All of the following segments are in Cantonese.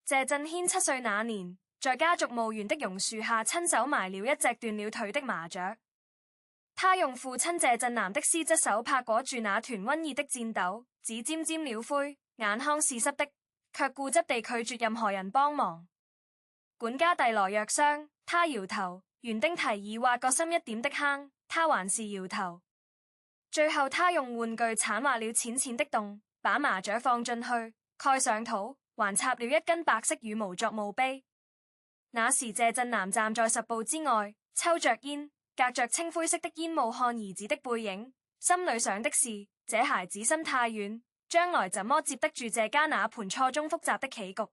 謝震軒7歲那年，在家族墓園的榕樹下親手埋了一隻斷了腿的麻雀。他用父親謝震南的絲質手帕裹住那團溫熱的顫抖，指沾沾了灰，眼眶是濕的，卻固執地拒絕任何人幫忙。管家遞來藥箱，他搖頭。園丁提議挖個深一點的坑，他還是搖頭。最後他用玩具鏟挖了淺淺的洞，把麻雀放進去，蓋上土，還插了一根白色羽毛作墓碑。那時謝震南站在10步之外，抽着煙，隔着青灰色的煙霧看兒子的背影，心裏想的是：這孩子心太軟，將來怎麼接得住謝家那盤錯綜複雜的棋局？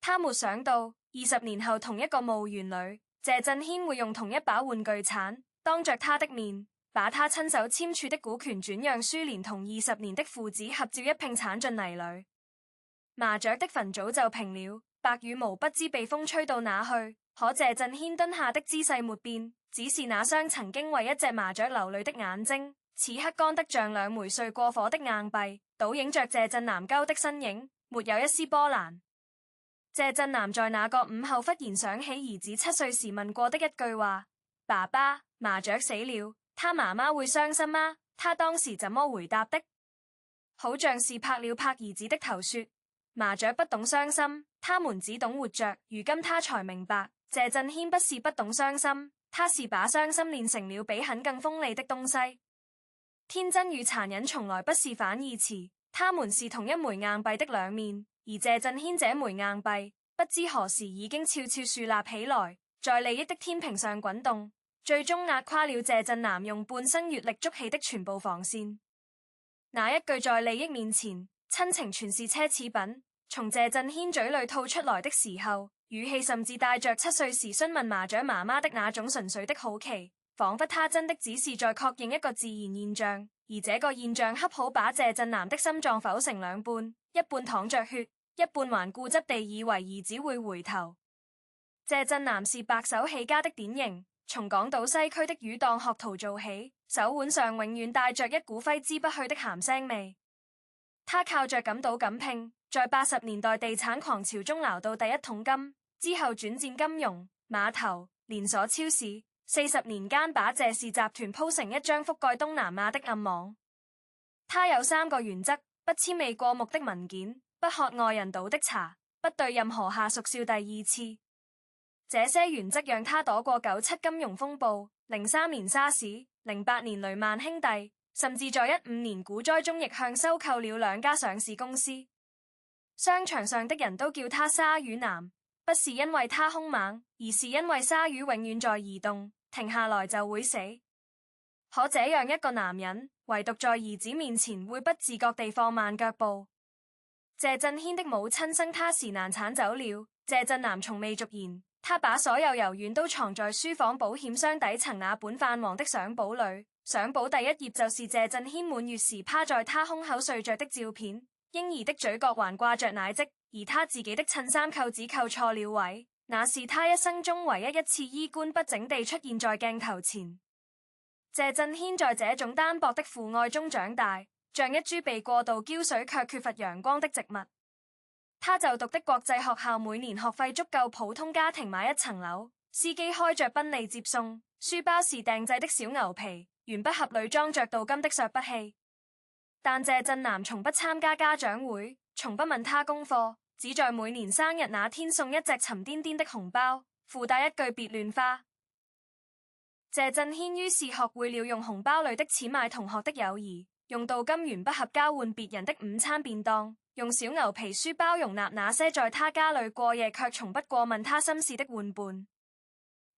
他沒想到20年後同一個墓園裏，謝震軒會用同一把玩具鏟，當着他的面，把他親手簽署的股權轉讓書連同20年的父子合照一併鏟進泥裏。麻雀的墳早就平了，白羽毛不知被風吹到哪去，可謝震軒蹲下的姿勢沒變，只是那雙曾經為一隻麻雀流淚的眼睛，此刻乾得像兩枚睡過火的硬幣，倒映着謝震南鳩的身影，沒有一絲波瀾。謝震南在那個午後忽然想起兒子7歲時問過的一句話：爸爸，麻雀死了，他媽媽會傷心嗎？他當時怎麼回答的？好像是拍了拍兒子的頭說：麻雀不懂傷心，他們只懂活着。如今他才明白，謝震軒不是不懂傷心，他是把傷心練成了比狠更鋒利的東西。天真與殘忍從來不是反義詞，他們是同一枚硬幣的兩面。而謝震軒這枚硬幣，不知何時已經悄悄豎立起來，在利益的天平上滾動，最終壓垮了謝震南用半生閱歷築起的全部防線。那一句在利益面前，親情全是奢侈品，從謝震軒嘴裏吐出來的時候，語氣甚至帶着7歲時詢問麻雀媽媽的那種純粹的好奇，仿佛他真的只是在確認一個自然現象，而這個現象恰好把謝震南的心臟剖成兩半，一半淌着血，一半還固執地以為兒子會回頭。謝震南是白手起家的典型，從港島西區的魚檔學徒做起，手腕上永遠帶着一股揮之不去的鹹腥味。他靠着敢賭敢拼，在80年代地產狂潮中撈到第一桶金，之後轉戰金融、碼頭、連鎖超市，40年間把謝氏集團鋪成一張覆蓋東南亞的暗網。他有3個原則：不簽未過目的文件，不喝外人倒的茶，不對任何下屬笑第二次。這些原則讓他躲過97金融風暴、03年沙士、08年雷曼兄弟，甚至在15年股災中逆向收購了2家上市公司。商場上的人都叫他鯊魚男，不是因為他兇猛，而是因為鯊魚永遠在移動，停下來就會死。可這樣一個男人，唯獨在兒子面前會不自覺地放慢腳步。謝震軒的母親生他時難產走了，謝震南從未續言，他把所有柔軟都藏在書房保險箱底層那本泛黃的相簿裏。相簿第一頁就是謝震軒滿月時趴在他胸口睡着的照片，嬰兒的嘴角還掛着奶漬，而他自己的襯衫扣子扣錯了位，那是他一生中唯一一次衣冠不整地出現在鏡頭前。謝震軒在這種單薄的父愛中長大，像一株被過度澆水卻缺乏陽光的植物。他就讀的國際學校每年學費足夠普通家庭買1層樓，司機開着賓利接送，書包是訂製的小牛皮，鉛筆盒裏裝着鍍金的削筆器。但謝震南從不參加家長會，從不問他功課，只在每年生日那天送一隻沉甸甸的紅包，附帶一句別亂花。謝震軒於是學會了用紅包裏的錢買同學的友誼，用鍍金鉛筆盒交換別人的午餐便當，用小牛皮書包容納那些在他家裏過夜卻從不過問他心事的玩伴。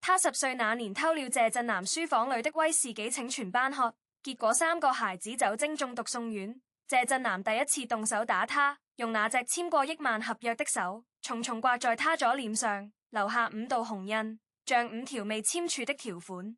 他10歲那年偷了謝震南書房裏的威士忌請全班喝，結果3個孩子酒精中毒送院。謝震南第一次動手打他，用那隻簽過億萬合約的手，重重刮在他左臉上，留下5道紅印，像5條未簽署的條款。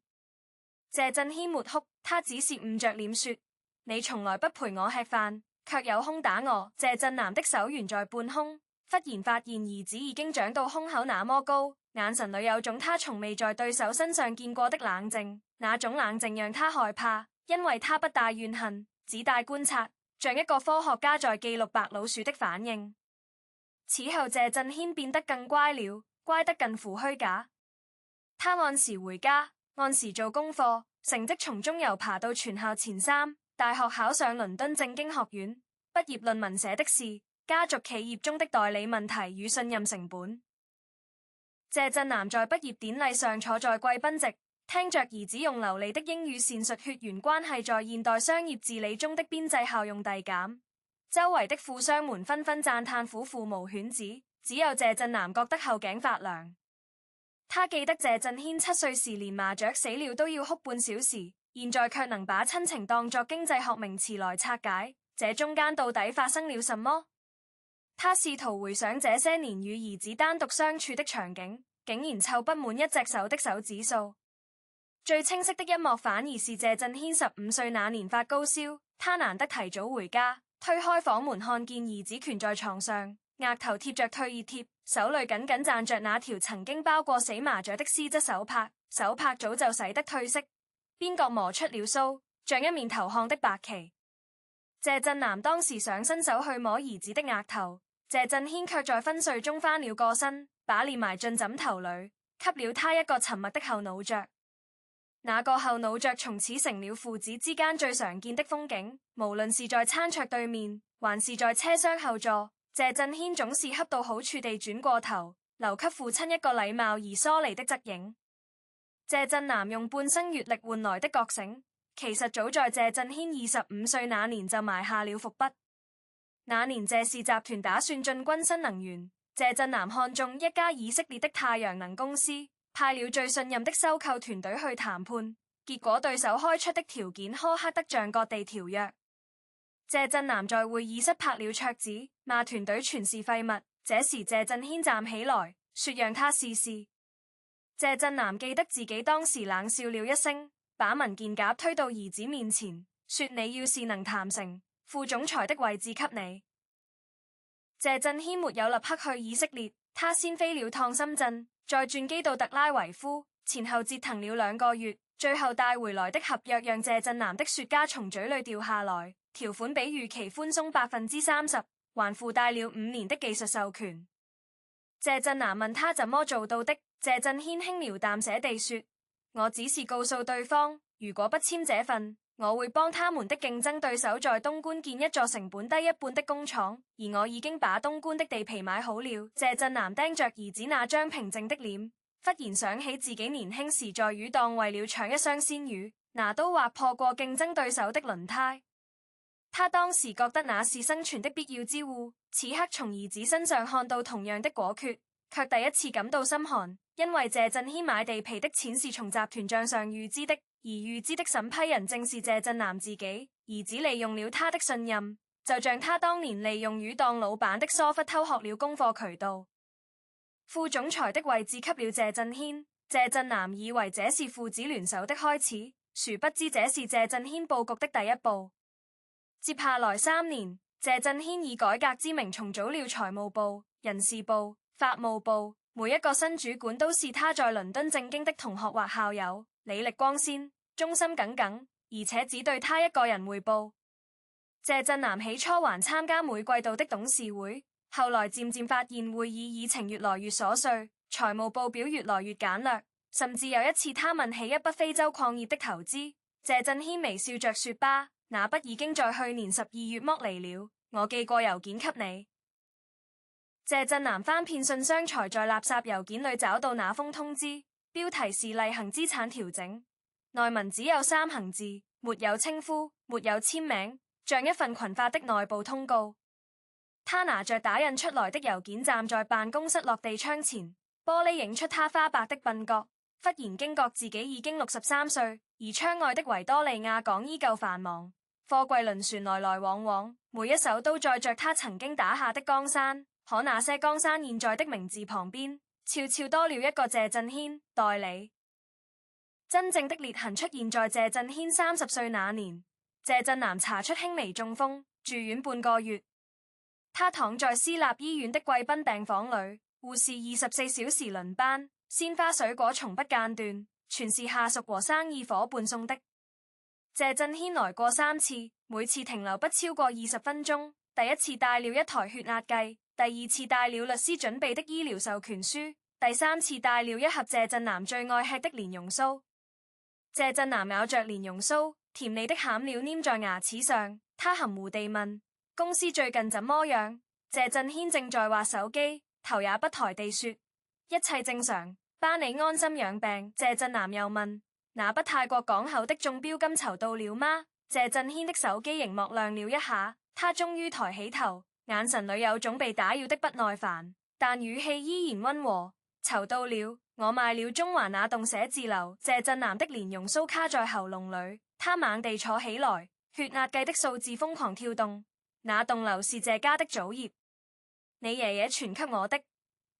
謝震軒沒哭，他只是捂着臉說：你從來不陪我吃飯，卻有空打我。謝震南的手懸在半空，忽然發現兒子已經長到胸口那麼高，眼神裏有種他從未在對手身上見過的冷靜，那種冷靜讓他害怕，因為他不帶怨恨，只帶觀察，像一個科學家在記錄白老鼠的反應。此後謝震軒變得更乖了，乖得近乎虛假。他按時回家，按時做功課，成績從中游爬到全校前3，大學考上倫敦政經學院。畢業論文寫的是家族企業中的代理問題與信任成本。謝震南在畢業典禮上坐在貴賓席，聽着兒子用流利的英語闡述血緣關係在現代商業治理中的邊際效用遞減。周圍的富商們紛紛讚嘆虎父無犬子，只有謝震南覺得後頸發涼。他記得謝震軒7歲時連麻雀死了都要哭半小時，現在卻能把親情當作經濟學名詞來拆解，這中間到底發生了什麼？他試圖回想這些年與兒子單獨相處的場景，竟然湊不滿一隻手的手指數。最清晰的一幕反而是謝震軒15歲那年發高燒，他難得提早回家，推開房門看見兒子蜷在床上，額頭貼着退熱貼，手裏緊緊攢着那條曾經包過死麻雀的絲質手帕，手帕早就洗得褪色，邊角磨出了鬚，像一面投降的白旗。謝震南當時想伸手去摸兒子的額頭，謝震軒卻在昏睡中翻了個身，把臉埋進枕頭裏，給了他一個沉默的後腦啄。那個後腦啄從此成了父子之間最常見的風景，無論是在餐桌對面，還是在車廂後座，謝震軒總是恰到好處地轉過頭，留給父親一個禮貌而疏離的側影。謝震南用半生閱歷換來的覺醒，其實早在謝震軒25歲那年就埋下了伏筆。那年謝氏集團打算進軍新能源，謝震南看中一家以色列的太陽能公司，派了最信任的收購團隊去談判，結果對手開出的條件苛刻得像割地條約。謝震南在會議室拍了桌子，罵團隊全是廢物。這時謝震軒站起來，說讓他試試。謝震南記得自己當時冷笑了一聲，把文件夾推到兒子面前，說你要是能談成，副總裁的位置給你。謝震軒沒有立刻去以色列，他先飛了趟深圳，再轉機到特拉維夫，前後折騰了2個月，最後帶回來的合約讓謝震南的雪茄從嘴裏掉下來，條款比預期寬鬆30%，還附帶了5年的技術授權。謝震南問他怎麼做到的，謝震軒輕描淡寫地說：我只是告訴對方，如果不簽這份，我會幫他們的競爭對手在東莞建一座成本低一半的工廠，而我已經把東莞的地皮買好了。謝震南盯着兒子那張平靜的臉，忽然想起自己年輕時在魚檔為了搶一箱鮮魚，拿刀劃破過競爭對手的輪胎。他當時覺得那是生存的必要之惡，此刻從兒子身上看到同樣的果決，卻第一次感到心寒，因為謝震軒買地皮的錢是從集團賬上預支的，而預支的審批人正是謝震南自己。兒子利用了他的信任，就像他當年利用魚檔老闆的疏忽偷學了供貨渠道。副總裁的位置給了謝震軒，謝震南以為這是父子聯手的開始，殊不知這是謝震軒布局的第一步。接下來3年，謝震軒以改革之名重組了財務部、人事部、法務部，每一個新主管都是他在倫敦政經的同學或校友，履歷光鮮，忠心耿耿，而且只對他一個人匯報。謝震南起初還參加每季度的董事會，後來漸漸發現會議議程越來越瑣碎，財務報表越來越簡略，甚至有一次他問起一筆非洲礦業的投資，謝震軒微笑着說吧，那筆已經在去年12月剝離了，我寄過郵件給你。謝震南翻遍信箱才在垃圾郵件裏找到那封通知，標題是例行資產調整，內文只有3行字，沒有稱呼，沒有簽名，像一份群發的內部通告。他拿着打印出來的郵件站在辦公室落地窗前，玻璃映出他花白的鬢角，忽然驚覺自己已經63歲，而窗外的維多利亞港依舊繁忙，貨櫃輪船來來往往，每一艘都載着他曾經打下的江山，可那些江山現在的名字旁邊，悄悄多了一個謝震軒代理。真正的裂痕出現在謝震軒30歲那年，謝震南查出輕微中風，住院半個月。他躺在私立醫院的貴賓病房裏，護士24小時輪班，鮮花水果從不間斷，全是下屬和生意夥伴送的。謝震軒來過3次，每次停留不超過20分鐘。第一次帶了一台血壓計，第二次帶了律師準備的醫療授權書，第三次帶了一盒謝振南最愛吃的蓮蓉酥。謝振南咬着蓮蓉酥，甜膩的餡料黏在牙齒上，他含糊地問：公司最近怎麼樣？謝振軒正在滑手機，頭也不抬地說：一切正常，巴你安心養病。謝振南又問：那不泰國港口的中標金籌到了嗎？謝振軒的手機熒幕亮了一下，他終於抬起頭，眼神裏有種被打擾的不耐煩，但語氣依然溫和。籌到了，我買了中環那棟寫字樓。謝振南的蓮蓉酥卡在喉嚨裏，他猛地坐起來，血壓計的數字瘋狂跳動。那棟樓是謝家的祖業，你爺爺傳給我的。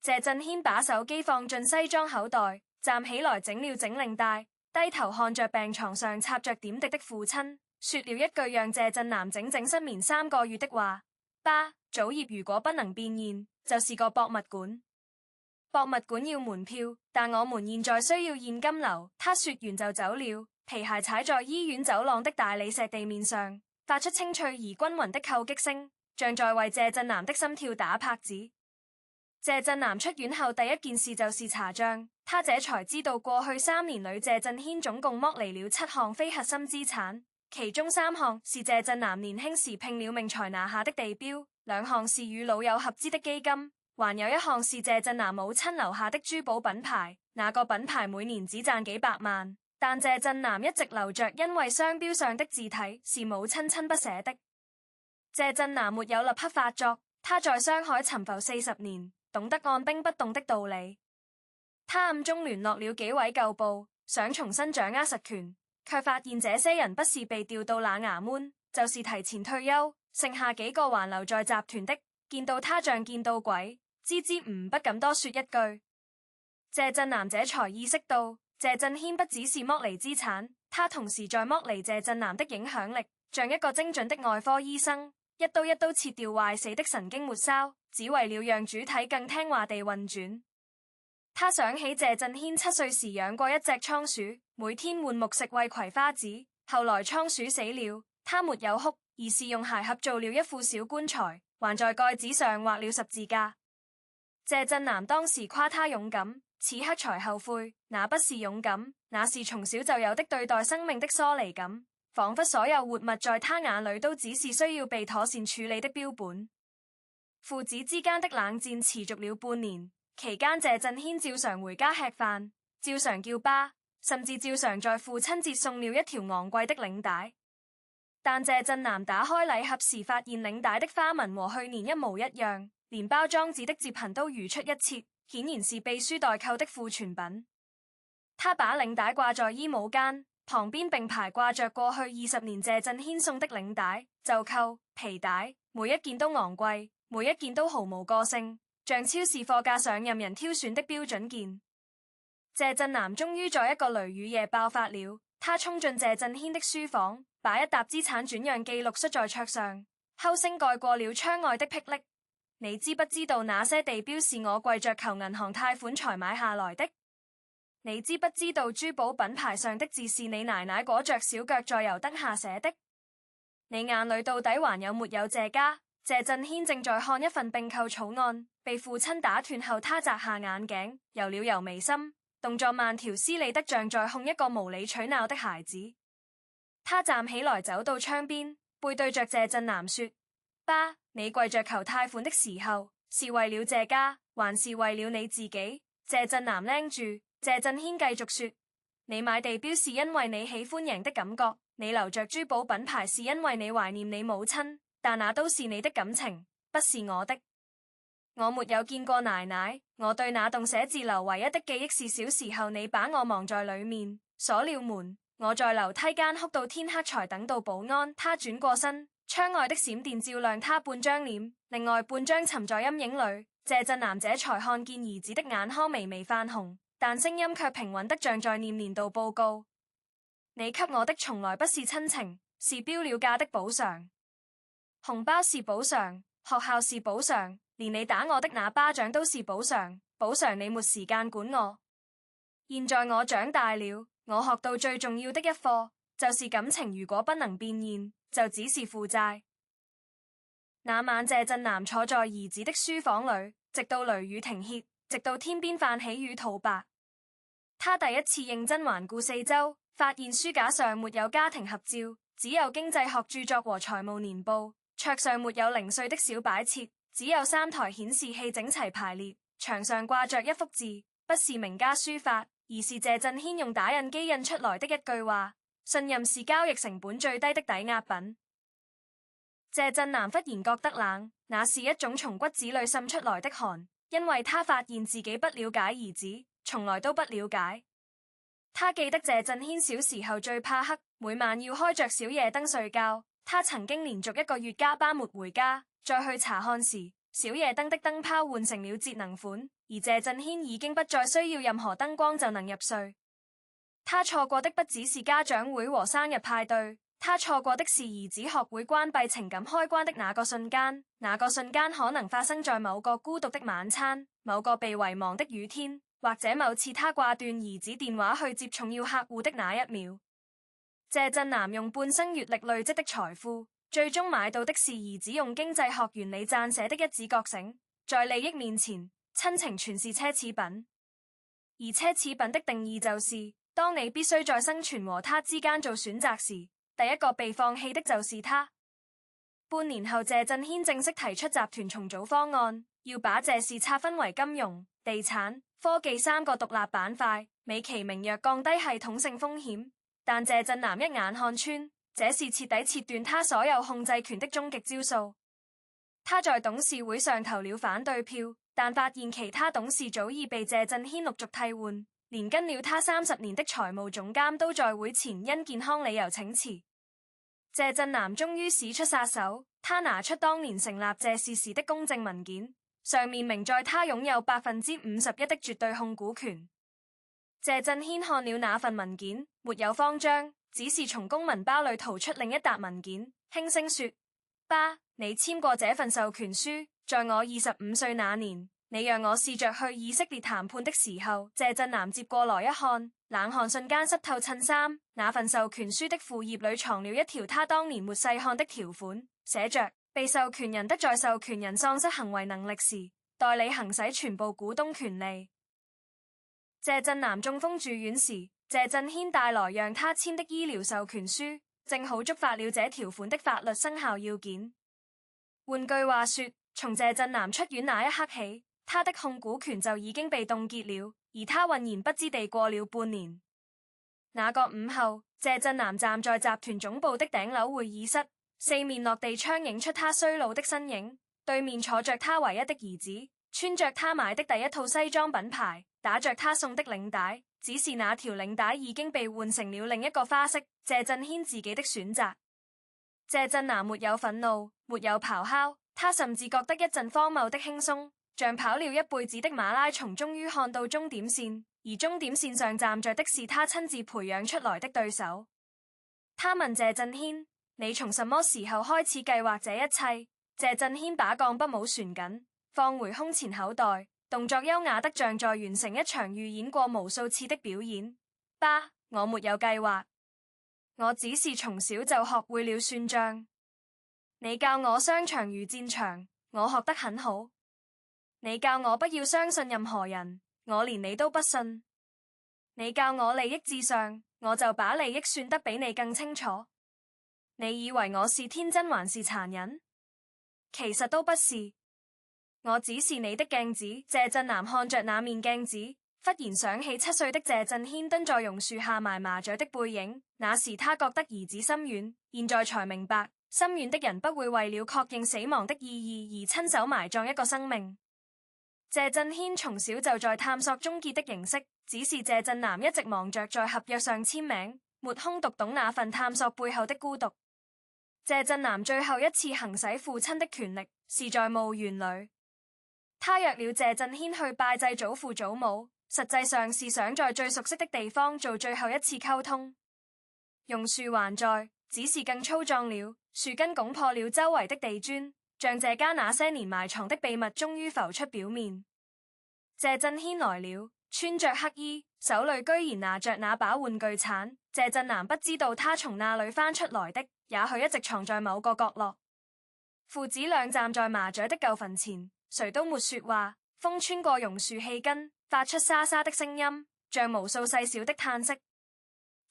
謝振軒把手機放進西裝口袋，站起來整了整領帶，低頭看着病床上插着點滴的父親，說了一句讓謝振南整整失眠3個月的話：爸，祖業如果不能變現，就是個博物館。博物館要門票，但我們現在需要現金流。他說完就走了，皮鞋踩在醫院走廊的大理石地面上，發出清脆而均勻的叩擊聲，像在為謝振南的心跳打拍子。謝振南出院後第一件事就是查賬，他這才知道過去3年裏謝振軒總共剝離了7項非核心資產，其中3項是謝振南年輕時拼了命才拿下的地標，2項是與老友合資的基金，還有1項是謝振南母親留下的珠寶品牌。那個品牌每年只賺幾百萬，但謝振南一直留着，因為商標上的字體是母親親筆寫的。謝振南沒有立刻發作，他在商海沉浮40年，懂得按兵不動的道理。他暗中聯絡了幾位舊部，想重新掌握實權，卻發現這些人不是被調到冷衙門，就是提前退休，剩下幾個還留在集團的，見到他像見到鬼，支支吾吾不敢多說一句。謝振南這才意識到，謝振軒不只是剝離資產，他同時在剝離謝振南的影響力，像一個精準的外科醫生，一刀一刀切掉壞死的神經末梢，只為了讓主體更聽話地運轉。他想起謝振軒7歲時養過一隻倉鼠，每天換木食餵葵花籽，後來倉鼠死了，他沒有哭，而是用鞋盒做了一副小棺材，還在蓋子上畫了十字架。謝振南當時誇他勇敢，此刻才後悔，那不是勇敢，那是從小就有的對待生命的疏離感，仿佛所有活物在他眼裏都只是需要被妥善處理的標本。父子之間的冷戰持續了半年，期間謝振軒照常回家吃飯，照常叫爸，甚至照常在父親節送了一條昂貴的領帶。但謝振南打開禮盒時，發現領帶的花紋和去年一模一樣，連包裝紙的折痕都如出一轍，顯然是秘書代購的庫存品。他把領帶掛在衣帽間，旁邊並排掛着過去20年謝振軒送的領帶、袖扣、皮帶，每一件都昂貴，每一件都毫無個性，像超市貨架上任人挑選的標準件。謝振南終於在一個雷雨夜爆發了，他衝進謝振軒的書房，把一沓資產轉讓記錄摔在桌上，吼聲蓋過了窗外的霹靂。你知不知道那些地標是我跪着求銀行貸款才買下來的？你知不知道珠寶品牌上的字是你奶奶裹着小腳在油燈下寫的？你眼裏到底還有沒有謝家？謝振軒正在看一份併購草案，被父親打斷後，他摘下眼鏡，揉了揉眉心，動作慢條斯理得像在控一個無理取鬧的孩子。他站起來走到窗邊，背對着謝振南說：爸，你跪着求貸款的時候，是為了謝家，還是為了你自己？謝振南拎住，謝振軒繼續說：你買地標是因為你喜歡贏的感覺，你留着珠寶品牌是因為你懷念你母親，但那都是你的感情，不是我的。我沒有見過奶奶，我對那棟寫字樓唯一的記憶是小時候你把我忘在裏面，鎖了門，我在樓梯間哭到天黑才等到保安。他轉過身，窗外的閃電照亮他半張臉，另外半張沉在陰影裏。謝振南這才看見兒子的眼眶微微泛紅，但聲音卻平穩得像在念年度報告。你給我的從來不是親情，是標了價的補償。紅包是補償，學校是補償，連你打我的那巴掌都是補償。補償你沒時間管我。現在我長大了，我學到最重要的一課，就是感情如果不能變現，就只是負債。那晚謝震南坐在兒子的書房裏，直到雷雨停歇，直到天邊泛起雨吐白。他第一次認真環顧四周，發現書架上沒有家庭合照，只有經濟學著作和財務年報。桌上沒有零碎的小擺設，只有3台顯示器整齊排列。牆上掛着一幅字，不是名家書法，而是謝震軒用打印機印出來的一句話：信任是交易成本最低的抵押品。謝震南忽然覺得冷，那是一種從骨子裏滲出來的寒，因為他發現自己不了解兒子，從來都不了解。他記得謝震軒小時候最怕黑，每晚要開着小夜燈睡覺。他曾經連續1個月加班沒回家，再去查看時，小夜燈的燈泡換成了節能款，而謝震軒已經不再需要任何燈光就能入睡。他錯過的不只是家長會和生日派對，他錯過的是兒子學會關閉情感開關的那個瞬間。那個瞬間可能發生在某個孤獨的晚餐，某個被遺忘的雨天，或者某次他掛斷兒子電話去接重要客戶的那一秒。謝震南用半生閱歷累積的財富，最終買到的是兒子用經濟學原理撰寫的一紙覺醒。在利益面前，親情全是奢侈品。而奢侈品的定義就是，當你必須在生存和他之間做選擇時，第一個被放棄的就是他。半年後，謝震軒正式提出集團重組方案，要把謝氏拆分為金融、地產、科技3個獨立板塊，美其名曰降低系統性風險。但謝震南一眼看穿，這是徹底切斷他所有控制權的終極招數。他在董事會上投了反對票，但發現其他董事早已被謝震軒陸續替換，連跟了他30年的財務總監都在會前因健康理由請辭。謝震南終於使出殺手，他拿出當年成立謝氏時的公證文件，上面明載他擁有51%的絕對控股權。謝震軒看了那份文件，沒有慌張，只是從公文包裏掏出另一沓文件，輕聲說：爸，你簽過這份授權書，在我25歲那年，你讓我試着去以色列談判的時候。謝震南接過來一看，冷汗瞬間濕透襯衫。那份授權書的副頁裏藏了一條他當年沒細看的條款，寫着：被授權人得在授權人喪失行為能力時，代理行使全部股東權利。謝震南中風住院時，謝震軒帶來讓他簽的醫療授權書，正好觸發了這條款的法律生效要件。換句話說，從謝震南出院那一刻起，他的控股權就已經被凍結了，而他渾然不知地過了半年。那個午後，謝震南站在集團總部的頂樓會議室，四面落地窗映出他衰老的身影，對面坐着他唯一的兒子，穿着他買的第一套西裝品牌，打着他送的領帶，只是那條領帶已經被換成了另一個花色，謝震軒自己的選擇。謝震南沒有憤怒，沒有咆哮，他甚至覺得一陣荒謬的輕鬆，像跑了一輩子的馬拉松終於看到終點線，而終點線上站着的是他親自培養出來的對手。他問謝震軒：你從什麼時候開始計劃這一切？謝震軒把鋼筆帽旋緊，放回胸前口袋，動作優雅得像在完成一場預演過無數次的表演。爸，我沒有計劃，我只是從小就學會了算賬。你教我商場如戰場，我學得很好。你教我不要相信任何人，我連你都不信。你教我利益至上，我就把利益算得比你更清楚。你以為我是天真還是殘忍？其實都不是，我只是你的鏡子。謝震南看着那面鏡子，忽然想起7歲的謝震軒蹲在榕樹下埋麻雀的背影。那時他覺得兒子心軟，現在才明白，心軟的人不會為了確認死亡的意義而親手埋葬一個生命。謝震軒從小就在探索終結的形式，只是謝震南一直忙着在合約上簽名，沒空讀懂那份探索背後的孤獨。謝震南最後一次行使父親的權力，是在墓園裏。他約了謝震軒去拜祭祖父祖母，實際上是想在最熟悉的地方做最後一次溝通。榕樹還在，只是更粗壯了，樹根拱破了周圍的地磚，像謝家那些年埋藏的秘密終於浮出表面。謝震軒來了，穿着黑衣，手裏居然拿着那把玩具鏟。謝震南不知道他從哪裏翻出來的，也許一直藏在某個角落。父子倆站在麻雀的舊墳前，誰都沒說話。風穿過榕樹氣根，發出沙沙的聲音，像無數細小的嘆息。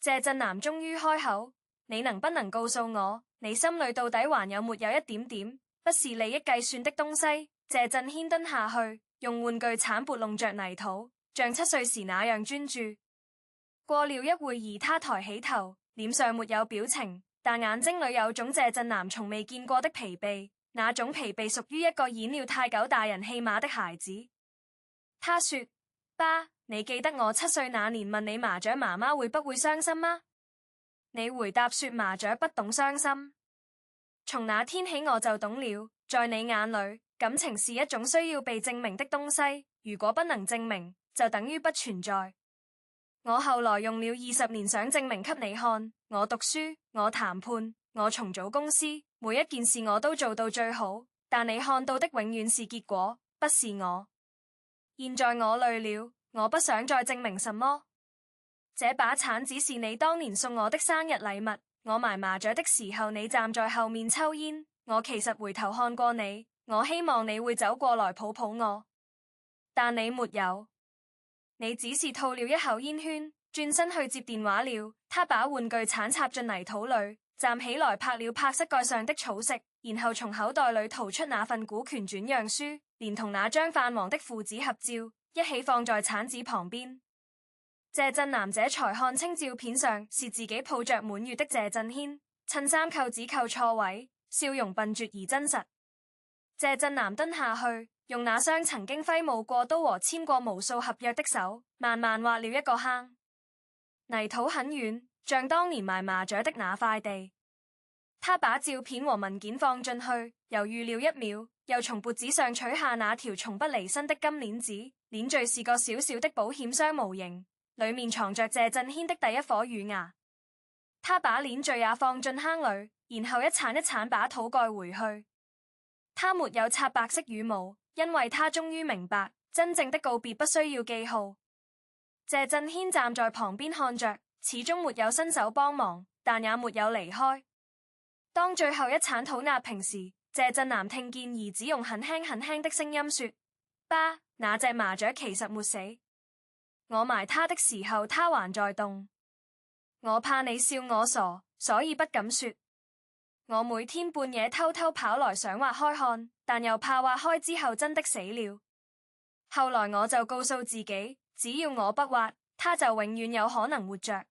謝震南終於開口：你能不能告訴我，你心裏到底還有沒有一點點不是利益計算的東西？謝震軒蹲下去，用玩具鏟撥弄着泥土，像7歲時那樣專注。過了一會兒，他抬起頭，臉上沒有表情，但眼睛裏有種謝震南從未見過的疲憊。那種疲憊屬於一個演了太久大人戲碼的孩子。他說：爸，你記得我7歲那年問你麻雀媽媽會不會傷心嗎？你回答說麻雀不懂傷心。從那天起我就懂了，在你眼裏，感情是一種需要被證明的東西，如果不能證明，就等於不存在。我後來用了20年想證明給你看，我讀書，我談判，我重組公司，每一件事我都做到最好，但你看到的永遠是結果，不是我。現在我累了，我不想再證明什麼。這把鏟子是你當年送我的生日禮物，我埋麻雀的時候你站在後面抽煙，我其實回頭看過你，我希望你會走過來抱抱我，但你沒有。你只是吐了一口煙圈，轉身去接電話了。他把玩具鏟插進泥土裏，站起來拍了拍膝蓋上的草食，然後從口袋裏掏出那份股權轉讓書，連同那張泛黃的父子合照一起放在鏟子旁邊。謝震南這才看清照片上是自己抱着滿月的謝震軒，襯衫扣子扣錯位，笑容笨拙而真實。謝震南蹲下去，用那雙曾經揮舞過刀和簽過無數合約的手，慢慢挖了一個坑。泥土很軟，像當年埋麻雀的那塊地。他把照片和文件放進去，猶豫了一秒，又從脖子上取下那條從不離身的金鏈子，鏈墜是個小小的保險箱模型，裡面藏着謝震軒的第一顆乳牙。他把鏈墜也放進坑裡，然後一鏟一鏟把土蓋回去。他沒有擦白色羽毛，因為他終於明白，真正的告別不需要記號。謝震軒站在旁邊看着，始終沒有伸手幫忙，但也沒有離開。當最後一鏟土壓平時，謝震南聽見兒子用很輕很輕的聲音說：爸，那隻麻雀其實沒死，我埋它的時候它還在動。我怕你笑我傻，所以不敢說。我每天半夜偷偷跑來想挖開看，但又怕挖開之後真的死了。後來我就告訴自己，只要我不挖，它就永遠有可能活着。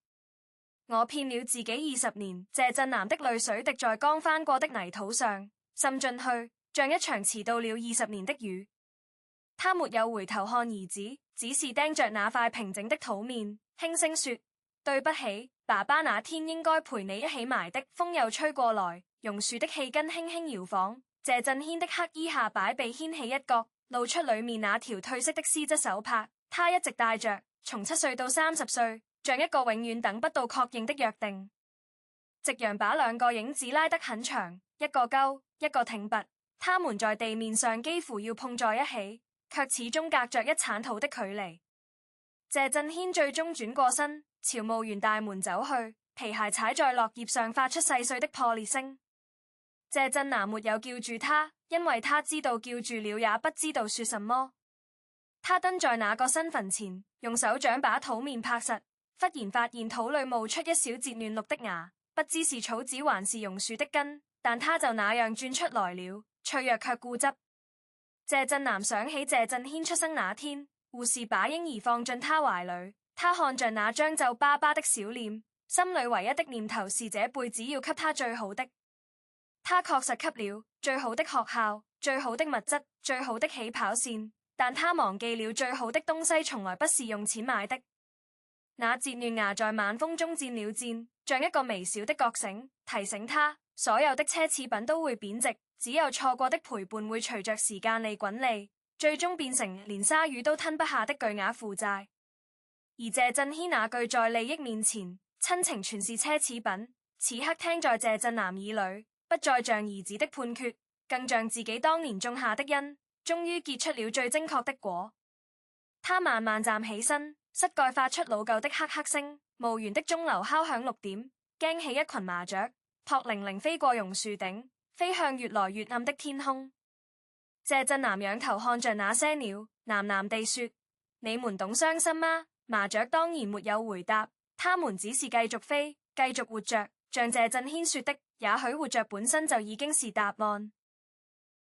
我騙了自己20年。謝震南的淚水滴在剛翻過的泥土上，滲進去，像一場遲到了20年的雨。他沒有回頭看兒子，只是盯着那塊平整的土面，輕聲說：對不起，爸爸那天應該陪你一起埋的。風又吹過來，榕樹的氣根輕輕搖晃，謝震軒的黑衣下擺被掀起一角，露出裏面那條褪色的絲質手帕。他一直戴着，從7歲到30歲，像一個永遠等不到確認的約定。夕陽把兩個影子拉得很長，一個高，一個挺拔，他們在地面上幾乎要碰在一起，卻始終隔着一鏟土的距離。謝震軒最終轉過身，朝墓園大門走去，皮鞋踩在落葉上發出細碎的破裂聲。謝震南沒有叫住他，因為他知道叫住了也不知道說什麼。他蹲在那個新墳前，用手掌把土面拍實，忽然發現土裏冒出一小截嫩綠的芽，不知是草籽還是榕樹的根，但他就那樣鑽出來了，脆弱卻固執。謝震南想起謝震軒出生那天，護士把嬰兒放進他懷裏，他看着那張皺巴巴的小臉，心裏唯一的念頭是這輩子要給他最好的。他確實給了最好的學校、最好的物質、最好的起跑線，但他忘記了最好的東西從來不是用錢買的。那截嫩芽在晚風中戰了戰，像一個微小的覺醒，提醒他所有的奢侈品都會貶值，只有錯過的陪伴會隨着時間利滾利，最終變成連鯊魚都吞不下的巨額負債。而謝震軒那句在利益面前，親情全是奢侈品，此刻聽在謝震南耳裏，不再像兒子的判決，更像自己當年種下的因，終於結出了最精確的果。他慢慢站起身，膝蓋發出老舊的黑黑聲，墓園的鐘樓敲響6點，驚起一群麻雀，撲零零飛過榕樹頂，飛向越來越暗的天空。謝震南仰頭看着那些鳥，喃喃地說：你們懂傷心嗎？麻雀當然沒有回答，他們只是繼續飛，繼續活着。像謝震軒說的，也許活着本身就已經是答案。